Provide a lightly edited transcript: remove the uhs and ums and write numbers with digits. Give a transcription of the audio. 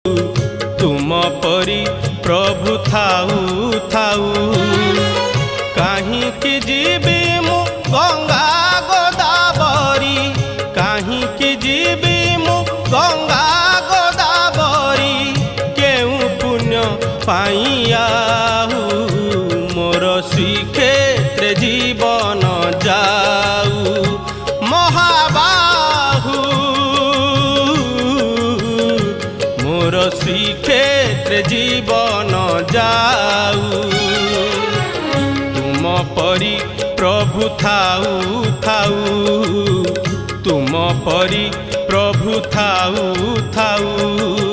तुम परी प्रभु थाऊ थाऊ काहींकि जीवी मु गंगा गोदावरी काहींकि जीवी मु गंगा गोदावरी केउ पुण्य पाइयाहू मोर श्रीक्षेत्र जीवन जाऊ महाबाहू मोर श्रीक्षेत्र जीवन जाऊ तुम परी प्रभु थाऊ थाऊ तुम परी प्रभु थाऊ थाऊ।